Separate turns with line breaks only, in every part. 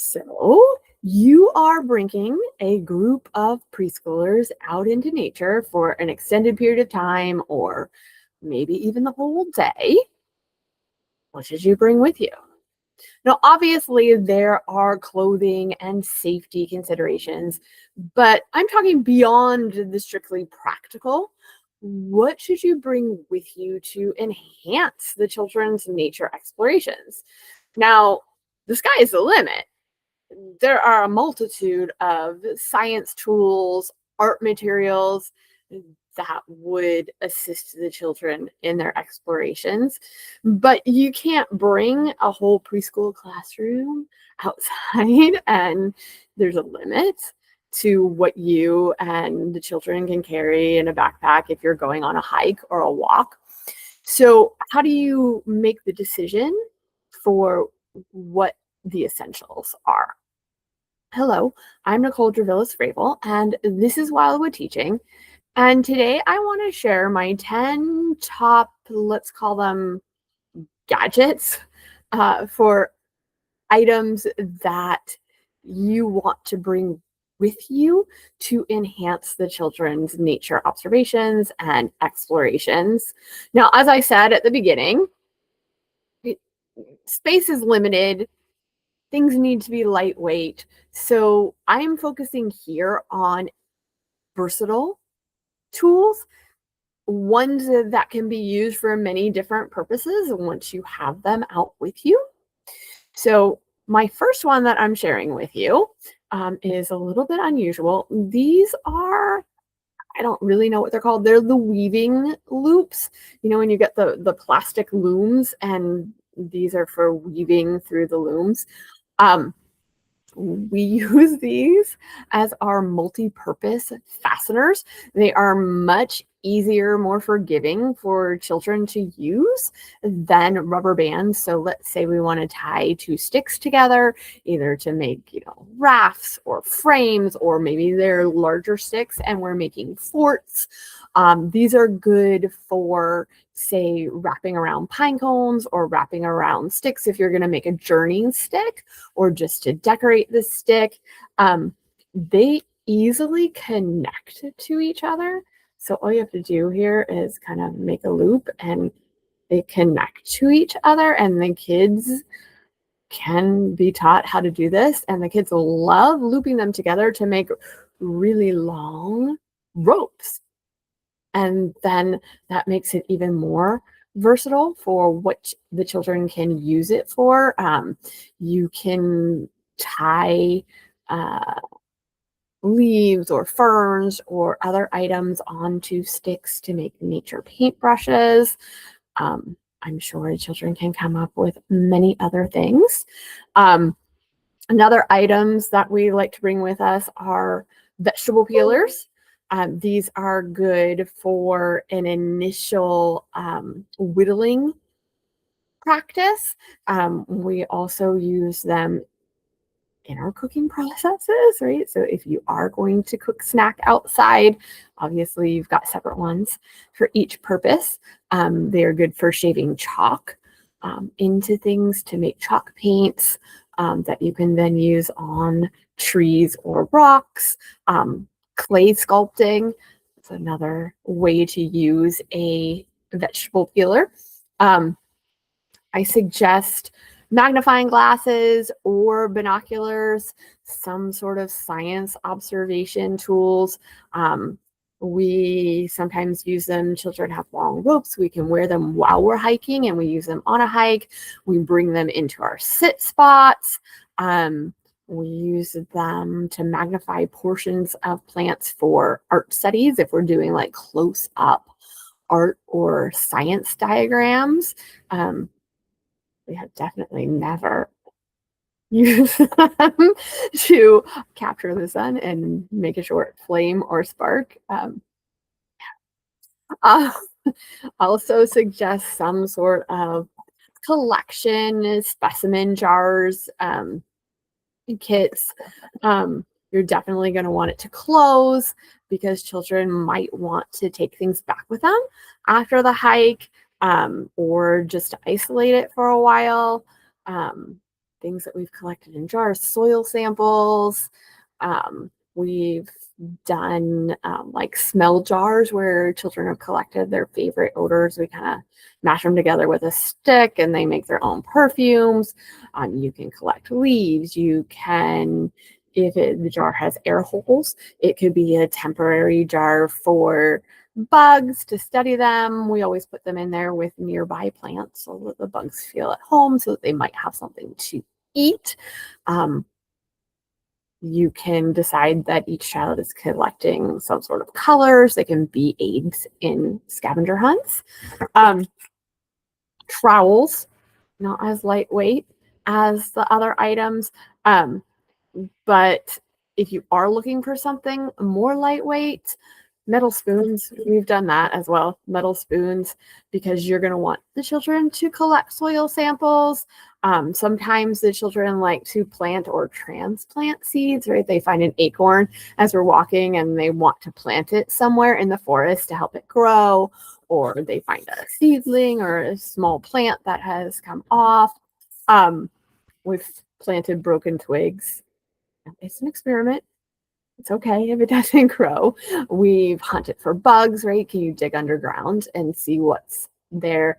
So, you are bringing a group of preschoolers out into nature for an extended period of time, or maybe even the whole day. What should you bring with you? Now, obviously, there are clothing and safety considerations, but I'm talking beyond the strictly practical. What should you bring with you to enhance the children's nature explorations? Now, the sky is the limit. There are a multitude of science tools, art materials that would assist the children in their explorations. But you can't bring a whole preschool classroom outside, and there's a limit to what you and the children can carry in a backpack if you're going on a hike or a walk. So, how do you make the decision for what the essentials are? Hello, I'm Nicole Dravillas Fravel, and this is Wildwood Teaching. And today I want to share my 10 top, let's call them gadgets, for items that you want to bring with you to enhance the children's nature observations and explorations. Now, as I said at the beginning, it- space is limited. Things need to be lightweight. So I'm focusing here on versatile tools, ones that can be used for many different purposes once you have them out with you. So my first one that I'm sharing with you is a little bit unusual. These are, I don't really know what they're called. They're the weaving loops. You know, when you get the plastic looms, and these are for weaving through the looms. We use these as our multi-purpose fasteners. They are much easier, more forgiving for children to use than rubber bands. So let's say we want to tie two sticks together, either to make, rafts or frames, or maybe they're larger sticks and we're making forts. These are good for, say, wrapping around pine cones or wrapping around sticks if you're going to make a journeying stick or just to decorate the stick. They easily connect to each other. So all you have to do here is kind of make a loop and they connect to each other, and the kids can be taught how to do this. And the kids love looping them together to make really long ropes. And then that makes it even more versatile for what the children can use it for. You can tie leaves or ferns or other items onto sticks to make nature paintbrushes. I'm sure children can come up with many other things. Another items that we like to bring with us are vegetable peelers. These are good for an initial whittling practice. We also use them in our cooking processes, right? So if you are going to cook snack outside, obviously you've got separate ones for each purpose. They are good for shaving chalk into things to make chalk paints that you can then use on trees or rocks. Clay sculpting, that's another way to use a vegetable peeler. I suggest magnifying glasses or binoculars, some sort of science observation tools. We sometimes use them. Children have long ropes. We can wear them while we're hiking, and we use them on a hike. We bring them into our sit spots. We use them to magnify portions of plants for art studies if we're doing like close up art or science diagrams. We have definitely never used them to capture the sun and make a short flame or spark. Uh, also suggest some sort of collection, specimen jars, kits. You're definitely going to want it to close because children might want to take things back with them after the hike, or just to isolate it for a while. things that we've collected in jars, soil samples. We've done like smell jars where children have collected their favorite odors. We kind of mash them together with a stick and they make their own perfumes. You can collect leaves. You can, if the jar has air holes, it could be a temporary jar for bugs to study them. We always put them in there with nearby plants so that the bugs feel at home, so that they might have something to eat. You can decide that each child is collecting some sort of colors. They can be aids in scavenger hunts. Trowels, not as lightweight as the other items. But if you are looking for something more lightweight, metal spoons, we've done that as well. Metal spoons, because you're going to want the children to collect soil samples. Sometimes the children like to plant or transplant seeds, right? They find an acorn as we're walking and they want to plant it somewhere in the forest to help it grow, or they find a seedling or a small plant that has come off. We've planted broken twigs. It's an experiment. It's okay if it doesn't grow. We've hunted for bugs, right? Can you dig underground and see what's there?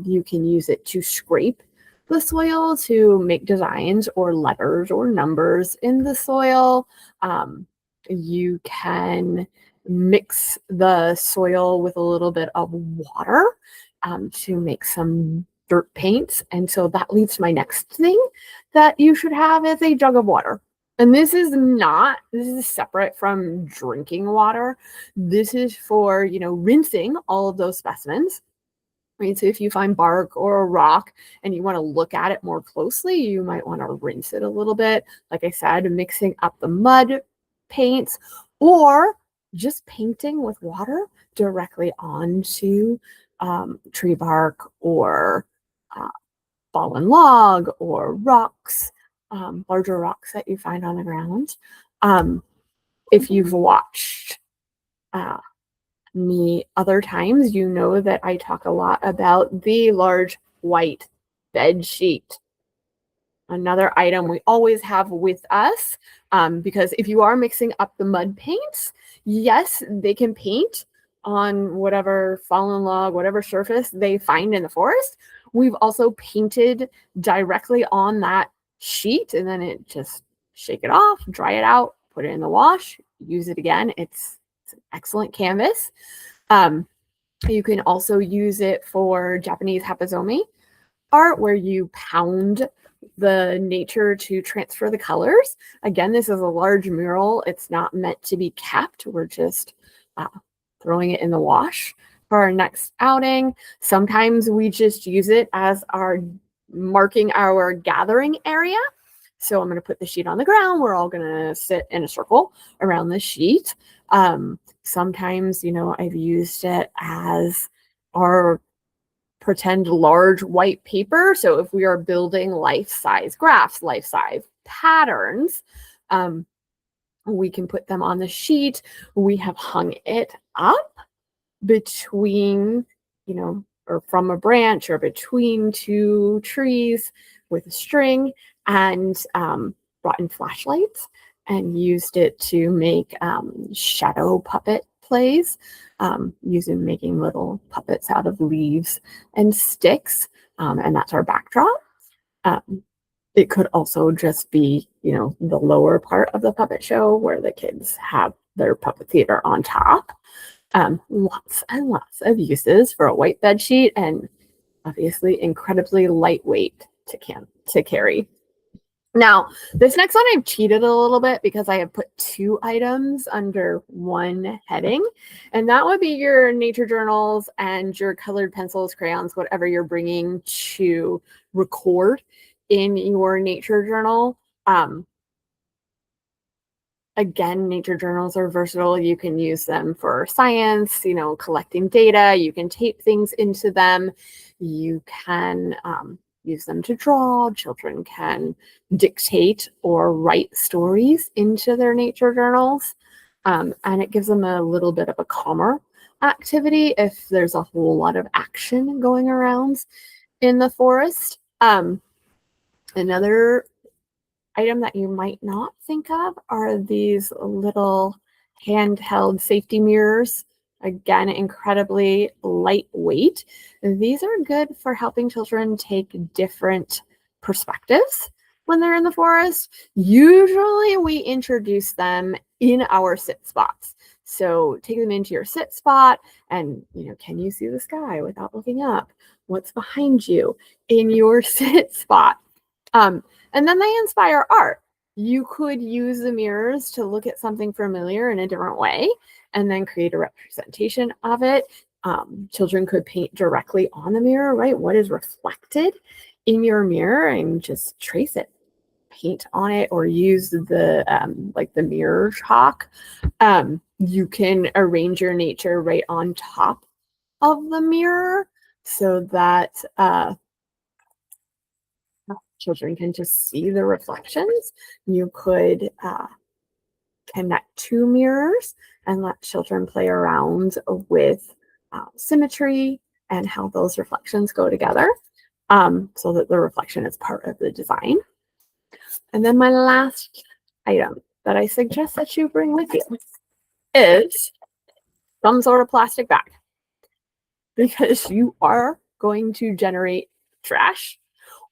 You can use it to scrape the soil to make designs or letters or numbers in the soil. You can mix the soil with a little bit of water to make some dirt paints. And so that leads to my next thing that you should have is a jug of water. And this is separate from drinking water. This is for, rinsing all of those specimens. Right? So if you find bark or a rock and you want to look at it more closely, you might want to rinse it a little bit. Like I said, mixing up the mud paints or just painting with water directly onto tree bark or fallen log or rocks. Larger rocks that you find on the ground. If you've watched me other times, you know that I talk a lot about the large white bed sheet. Another item we always have with us, because if you are mixing up the mud paints, yes, they can paint on whatever fallen log, whatever surface they find in the forest. We've also painted directly on that sheet, and then it just shake it off, dry it out, put it in the wash, use it again. It's an excellent canvas. You can also use it for Japanese hapazomi art, where you pound the nature to transfer the colors. Again, this is a large mural. It's not meant to be kept. We're just throwing it in the wash for our next outing. Sometimes we just use it as our marking our gathering area. So I'm going to put the sheet on the ground. We're all going to sit in a circle around the sheet. Sometimes, I've used it as our pretend large white paper. So if we are building life-size graphs, life-size patterns, we can put them on the sheet. We have hung it up between, or from a branch or between two trees with a string, and brought in flashlights and used it to make shadow puppet plays, making little puppets out of leaves and sticks, and that's our backdrop. It could also just be, the lower part of the puppet show where the kids have their puppet theater on top. Lots and lots of uses for a white bed sheet, and obviously incredibly lightweight to carry. Now, this next one I've cheated a little bit because I have put two items under one heading, and that would be your nature journals and your colored pencils, crayons, whatever you're bringing to record in your nature journal. Again, nature journals are versatile. You can use them for science, collecting data. You can tape things into them. You can use them to draw. Children can dictate or write stories into their nature journals. And it gives them a little bit of a calmer activity if there's a whole lot of action going around in the forest. Another item that you might not think of are these little handheld safety mirrors. Again, incredibly lightweight. These are good for helping children take different perspectives when they're in the forest. Usually we introduce them in our sit spots. So take them into your sit spot and, can you see the sky without looking up? What's behind you in your sit spot? And then they inspire art. You could use the mirrors to look at something familiar in a different way and then create a representation of it. Children could paint directly on the mirror, right? What is reflected in your mirror, and just trace it, paint on it, or use the like the mirror chalk. You can arrange your nature right on top of the mirror so that children can just see the reflections. You could connect two mirrors and let children play around with symmetry and how those reflections go together, so that the reflection is part of the design. And then my last item that I suggest that you bring with you is some sort of plastic bag, because you are going to generate trash,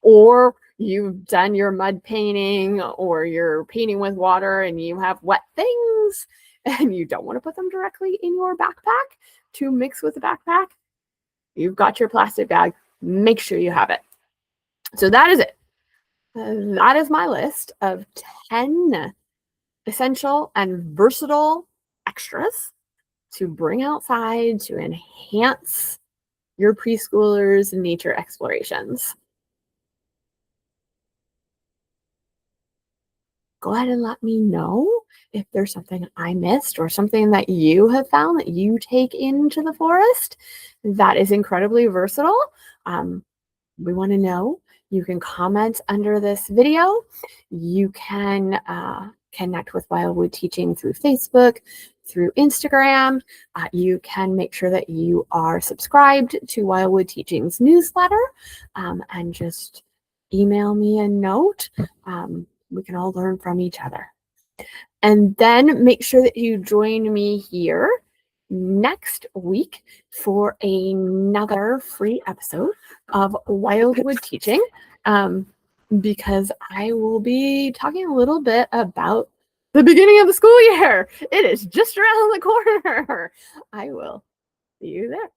or you've done your mud painting, or you're painting with water and you have wet things and you don't want to put them directly in your backpack to mix with the backpack. You've got your plastic bag. Make sure you have it. So that is it. That is my list of 10 essential and versatile extras to bring outside to enhance your preschoolers' nature explorations. Go ahead and let me know if there's something I missed or something that you have found that you take into the forest that is incredibly versatile. We want to know. You can comment under this video. You can connect with Wildwood Teaching through Facebook, through Instagram. You can make sure that you are subscribed to Wildwood Teaching's newsletter, and just email me a note. We can all learn from each other. And then make sure that you join me here next week for another free episode of Wildwood Teaching, because I will be talking a little bit about the beginning of the school year. It is just around the corner. I will see you there.